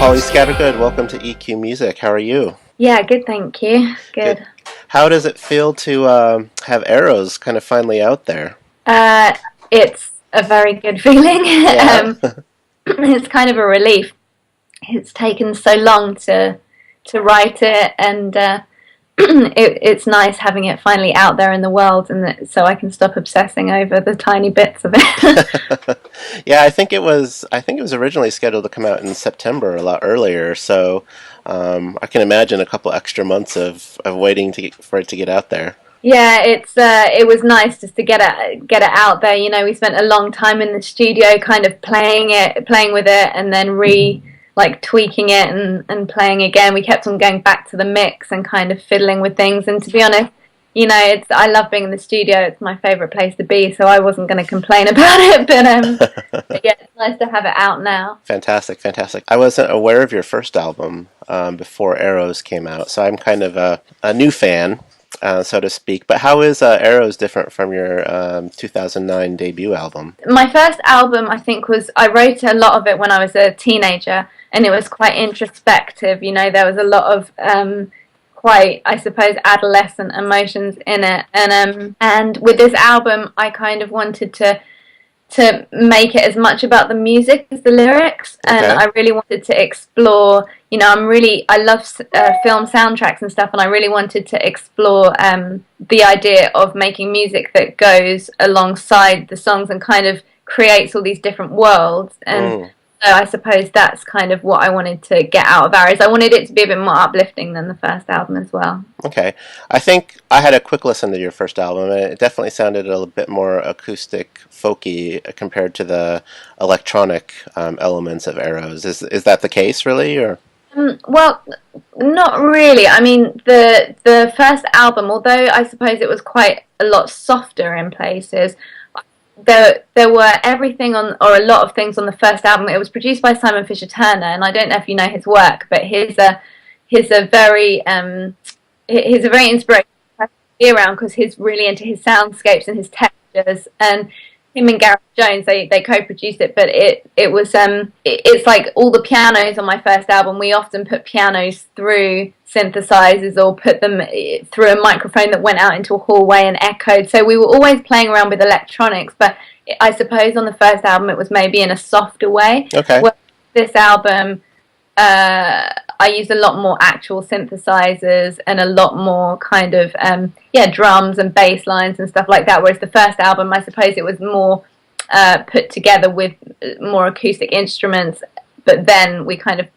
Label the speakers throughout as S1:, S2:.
S1: Polly Scattergood, welcome to EQ Music. How are you?
S2: Yeah, good, thank you. Good.
S1: How does it feel to have Arrows kind of finally out there?
S2: Uh, it's a very good feeling.
S1: Yeah.
S2: It's kind of a relief. It's taken so long to write it, and it's nice having it finally out there in the world, and so I can stop obsessing over the tiny bits of it.
S1: Yeah, I think it was originally scheduled to come out in September, a lot earlier. So I can imagine a couple extra months of waiting for it to get out there.
S2: Yeah, it was nice just to get it out there. You know, we spent a long time in the studio, kind of playing with it, and then like tweaking it and playing again. We kept on going back to the mix and kind of fiddling with things. And to be honest, you know, I love being in the studio. It's my favorite place to be, so I wasn't going to complain about it. But yeah, it's nice to have it out now.
S1: Fantastic, fantastic. I wasn't aware of your first album before Arrows came out, so I'm kind of a new fan, so to speak. But how is Arrows different from your 2009 debut album?
S2: My first album, I think, I wrote a lot of it when I was a teenager, and it was quite introspective. You know, there was a lot of quite, I suppose, adolescent emotions in it, and with this album, I kind of wanted to make it as much about the music as the lyrics, and
S1: Okay.
S2: I really wanted to explore. You know, I love film soundtracks and stuff, and I really wanted to explore the idea of making music that goes alongside the songs and kind of creates all these different worlds. And so I suppose that's kind of what I wanted to get out of Arrows. I wanted it to be a bit more uplifting than the first album as well.
S1: Okay. I think I had a quick listen to your first album, and it definitely sounded a little bit more acoustic, folky compared to the electronic elements of Arrows. Is that the case, really, or?
S2: Well, not really. I mean, the first album, although I suppose it was quite a lot softer in places, there were everything on, or a lot of things on the first album. It was produced by Simon Fisher Turner, and I don't know if you know his work, but he's a very inspirational person to be around, because he's really into his soundscapes and his textures. And him and Gareth Jones, they co-produced it, but it's like all the pianos on my first album. We often put pianos through synthesizers or put them through a microphone that went out into a hallway and echoed. So we were always playing around with electronics, but I suppose on the first album it was maybe in a softer way.
S1: Okay.
S2: Well, this album, I used a lot more actual synthesizers and a lot more kind of drums and bass lines and stuff like that. Whereas the first album, I suppose it was more put together with more acoustic instruments, but then we kind of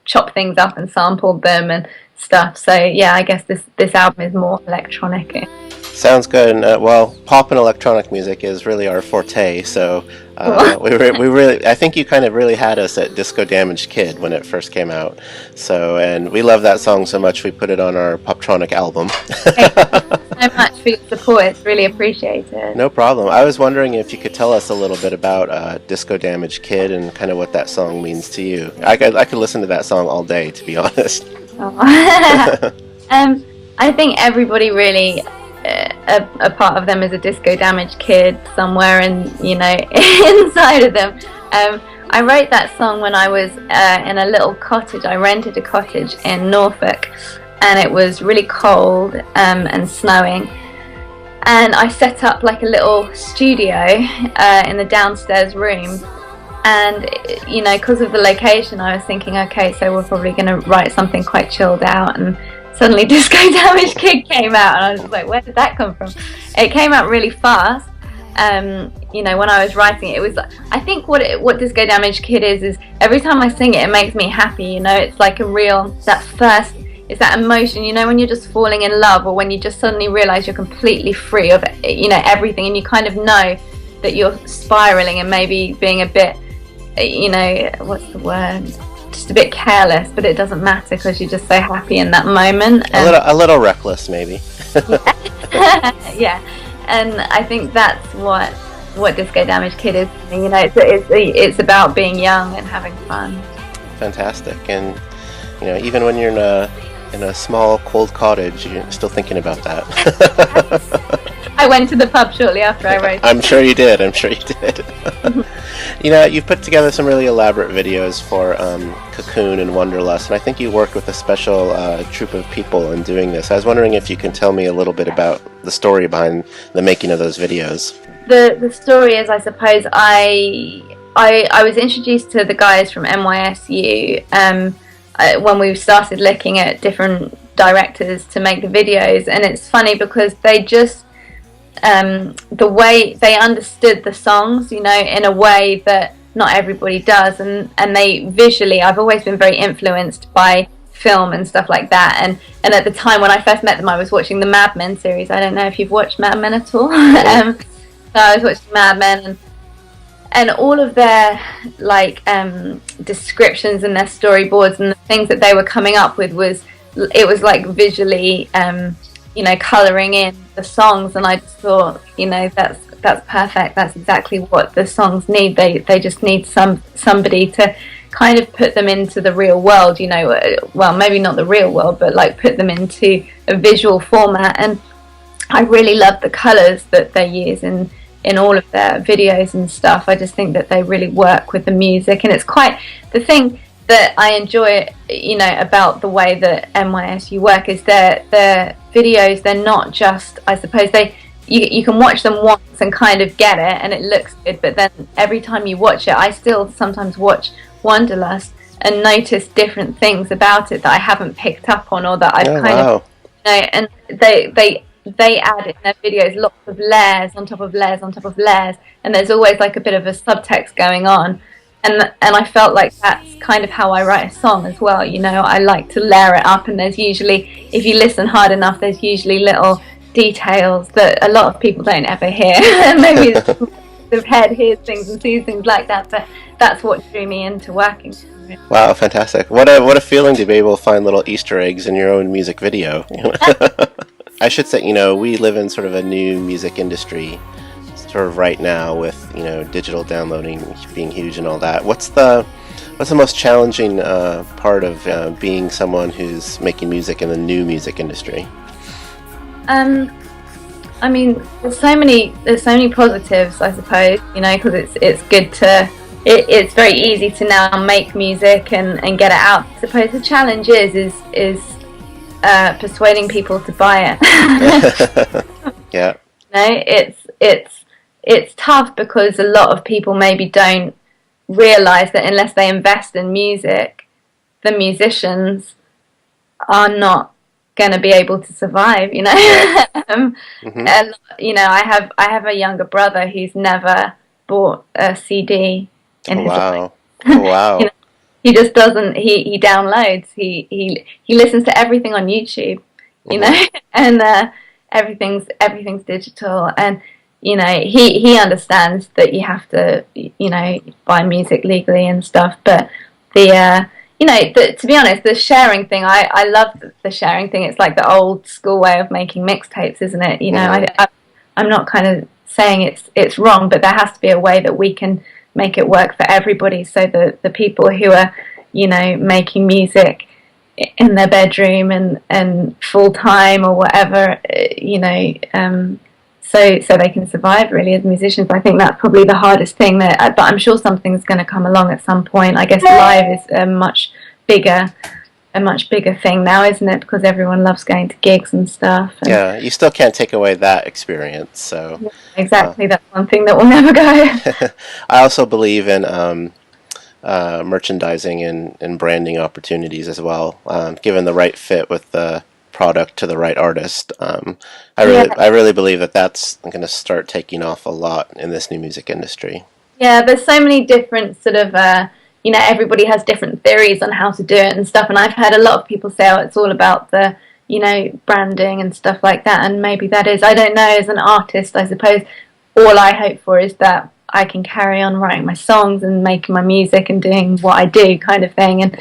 S2: chopped things up and sampled them and stuff. So yeah, I guess this album is more electronic.
S1: Sounds good. And, well, pop and electronic music is really our forte, so we really, I think you kind of really had us at Disco Damaged Kid when it first came out. So, and we love that song so much we put it on our Poptronic album.
S2: Thank you so much for your support. It's really appreciated.
S1: No problem. I was wondering if you could tell us a little bit about Disco Damaged Kid and kind of what that song means to you. I could listen to that song all day, to be honest.
S2: Oh. I think everybody really, a part of them is a disco damaged kid somewhere, and you know, inside of them. I wrote that song when I was in a little cottage. I rented a cottage in Norfolk, and it was really cold and snowing. And I set up like a little studio in the downstairs room. And you know, because of the location, I was thinking, okay, so we're probably going to write something quite chilled out. And suddenly Disco Damaged Kid came out, and I was like, where did that come from? It came out really fast. You know, when I was writing it, it was, I think what Disco Damaged Kid is every time I sing it, it makes me happy. You know, it's like it's that emotion, you know, when you're just falling in love, or when you just suddenly realize you're completely free of, you know, everything, and you kind of know that you're spiraling and maybe being a bit, you know, what's the word? Just a bit careless, but it doesn't matter because you're just so happy in that moment.
S1: A little reckless, maybe.
S2: Yeah, and I think that's what Disco Damaged Kid is. You know, it's about being young and having fun.
S1: Fantastic. And you know, even when you're in a small cold cottage, you're still thinking about that.
S2: I went to the pub shortly after I wrote.
S1: I'm sure you did. I'm sure you did. You know, you've put together some really elaborate videos for Cocoon and Wonderlust, and I think you worked with a special troupe of people in doing this. I was wondering if you can tell me a little bit about the story behind the making of those videos.
S2: The story is, I suppose, I was introduced to the guys from NYSU when we started looking at different directors to make the videos, and it's funny because they just the way they understood the songs, you know, in a way that not everybody does, and they visually, I've always been very influenced by film and stuff like that, and at the time when I first met them I was watching the Mad Men series. I don't know if you've watched Mad Men at all. So I was watching Mad Men, and all of their like descriptions and their storyboards and the things that they were coming up with was like visually you know, colouring in the songs, and I just thought, you know, that's perfect. That's exactly what the songs need. They just need somebody to kind of put them into the real world, you know, well, maybe not the real world, but like put them into a visual format. And I really love the colours that they use in all of their videos and stuff. I just think that they really work with the music, and it's quite the thing that I enjoy, you know, about the way that NYSU work is their videos. They're not just, I suppose, you can watch them once and kind of get it and it looks good, but then every time you watch it, I still sometimes watch Wanderlust and notice different things about it that I haven't picked up on, or that I've of, you know, and they add in their videos lots of layers on top of layers on top of layers, and there's always like a bit of a subtext going on. And I felt like that's kind of how I write a song as well, you know. I like to layer it up, and there's usually, if you listen hard enough, there's usually little details that a lot of people don't ever hear. Maybe the head hears things and sees things like that, but that's what drew me into working.
S1: Wow, fantastic. What a feeling to be able to find little Easter eggs in your own music video. I should say, you know, we live in sort of a new music industry sort of right now with, you know, digital downloading being huge and all that. What's the most challenging part of being someone who's making music in the new music industry?
S2: I mean, there's so many positives, I suppose, you know, because it's good to, it's very easy to now make music and get it out. I suppose the challenge is persuading people to buy it.
S1: Yeah.
S2: You know, it's tough because a lot of people maybe don't realise that unless they invest in music, the musicians are not going to be able to survive, you know.
S1: Mm-hmm.
S2: And, you know, I have a younger brother who's never bought a CD in his life.
S1: Oh, wow.
S2: You know, he just doesn't, he downloads, he listens to everything on YouTube, you know, and everything's digital, and you know, he understands that you have to, you know, buy music legally and stuff, but you know, to be honest, the sharing thing, I love the sharing thing. It's like the old school way of making mixtapes, isn't it? You know, I'm not kind of saying it's wrong, but there has to be a way that we can make it work for everybody, so that the people who are, you know, making music in their bedroom and full time or whatever, you know, so they can survive really as musicians. I think that's probably the hardest thing, but I'm sure something's going to come along at some point. I guess live is a much bigger thing now, isn't it? Because everyone loves going to gigs and stuff. And
S1: yeah, you still can't take away that experience. So
S2: yeah, exactly, that's one thing that will never go.
S1: I also believe in merchandising and branding opportunities as well, given the right fit with the product to the right artist. I really believe that that's going to start taking off a lot in this new music industry. Yeah,
S2: there's so many different sort of you know, everybody has different theories on how to do it and stuff, and I've heard a lot of people say, oh, it's all about the, you know, branding and stuff like that, and maybe that is, I don't know, as an artist, I suppose all I hope for is that I can carry on writing my songs and making my music and doing what I do, kind of thing, and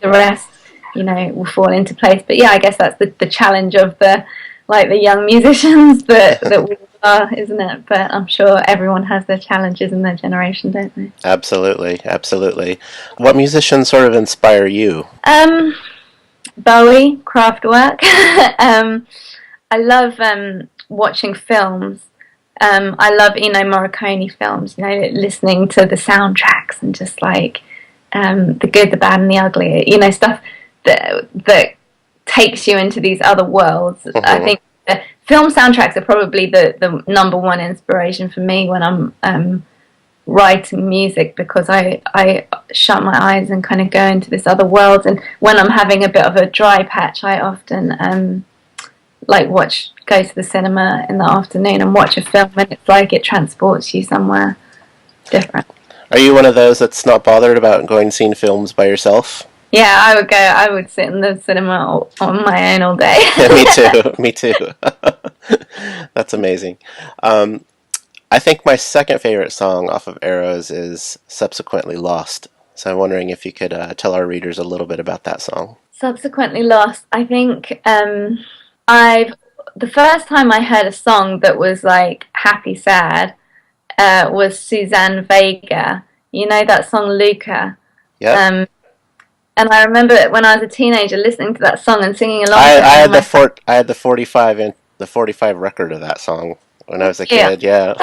S2: the rest, you know, will fall into place. But yeah, I guess that's the challenge of the young musicians that we are, isn't it? But I'm sure everyone has their challenges in their generation, don't they?
S1: Absolutely. What musicians sort of inspire you?
S2: Bowie, Kraftwerk. I love watching films. I love Ennio Morricone films, you know, listening to the soundtracks and just like the good, the bad, and the ugly, you know, stuff that takes you into these other worlds. I think film soundtracks are probably the number one inspiration for me when I'm writing music, because I shut my eyes and kind of go into this other world. And when I'm having a bit of a dry patch, I often go to the cinema in the afternoon and watch a film, and it's like it transports you somewhere different.
S1: Are you one of those that's not bothered about going and seeing films by yourself?
S2: Yeah, I would sit in the cinema on my own all day.
S1: Me too. That's amazing. I think my second favorite song off of Arrows is Subsequently Lost. So I'm wondering if you could tell our readers a little bit about that song.
S2: Subsequently Lost. I think the first time I heard a song that was like happy sad was Suzanne Vega. You know that song Luka?
S1: Yeah.
S2: And I remember when I was a teenager listening to that song and singing along.
S1: I had the 45 record of that song when I was a kid. Yeah.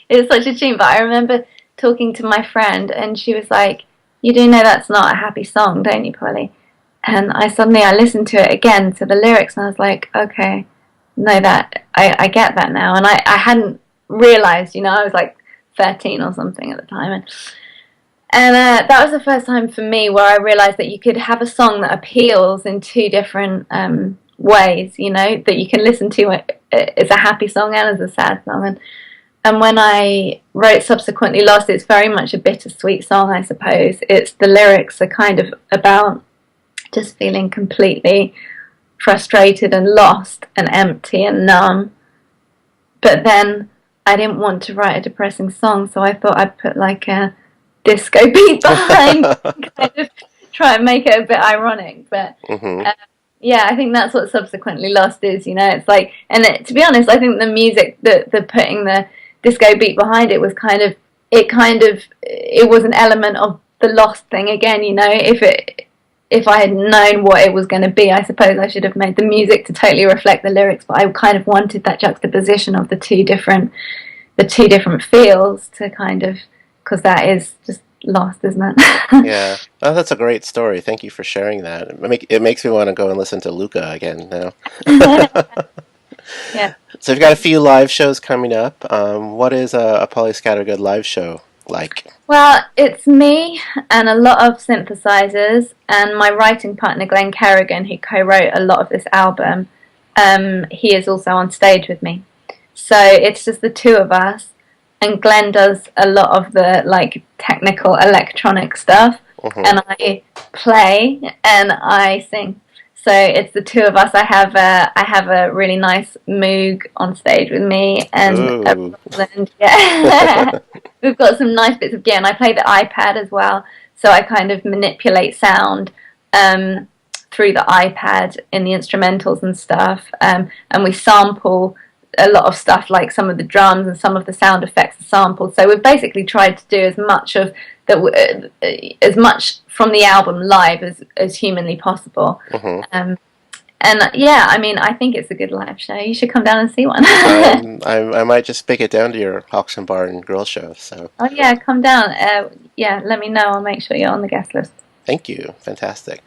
S2: It was such a tune, but I remember talking to my friend, and she was like, "You do know that's not a happy song, don't you, Polly?" And I listened to it again, to the lyrics, and I was like, okay, no, that I get that now. And I hadn't realised, you know, I was like 13 or something at the time. And that was the first time for me where I realised that you could have a song that appeals in two different ways, you know, that you can listen to as a happy song and as a sad song. And when I wrote Subsequently Lost, it's very much a bittersweet song, I suppose. The lyrics are kind of about just feeling completely frustrated and lost and empty and numb. But then I didn't want to write a depressing song, so I thought I'd put like a disco beat behind, kind of try and make it a bit ironic. But yeah, I think that's what Subsequently Lost is, you know. It's like, and to be honest, I think the music, the putting the disco beat behind it was it was an element of the lost thing again, you know. If I had known what it was going to be, I suppose I should have made the music to totally reflect the lyrics, but I kind of wanted that juxtaposition of the two different feels to kind of, because that is just lost, isn't it?
S1: Yeah. Oh, that's a great story. Thank you for sharing that. It makes me want to go and listen to Luka again now.
S2: Yeah.
S1: So we've got a few live shows coming up. What is a Polly Scattergood live show like?
S2: Well, it's me and a lot of synthesizers and my writing partner Glenn Kerrigan, who co-wrote a lot of this album. He is also on stage with me. So it's just the two of us, and Glenn does a lot of the like technical electronic stuff, and I play and I sing. So it's the two of us. I have a really nice Moog on stage with me, and yeah. We've got some nice bits of gear, and I play the iPad as well. So I kind of manipulate sound through the iPad in the instrumentals and stuff, and we sample a lot of stuff, like some of the drums and some of the sound effects are sampled. So we've basically tried to do as much of that, as much from the album live as humanly possible. And yeah, I mean, I think it's a good live show. You should come down and see one.
S1: I might just pick it down to your Auction Bar and Grill show. So.
S2: Oh yeah, come down. Yeah, let me know. I'll make sure you're on the guest list.
S1: Thank you. Fantastic.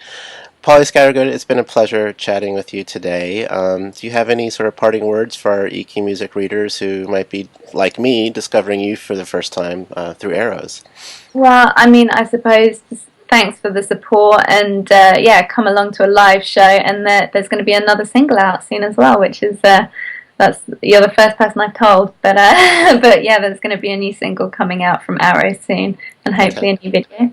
S1: Polly Scattergood, it's been a pleasure chatting with you today. Do you have any sort of parting words for our EQ Music readers who might be, like me, discovering you for the first time through Arrows? Well,
S2: I mean, I suppose thanks for the support, and yeah, come along to a live show, and there's going to be another single out soon as well, which is you're the first person I've told, but but yeah, there's going to be a new single coming out from Arrows soon, and hopefully a new video.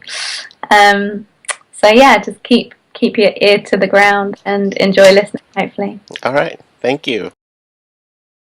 S2: So yeah, just keep your ear to the ground and enjoy listening, hopefully.
S1: All right. Thank you.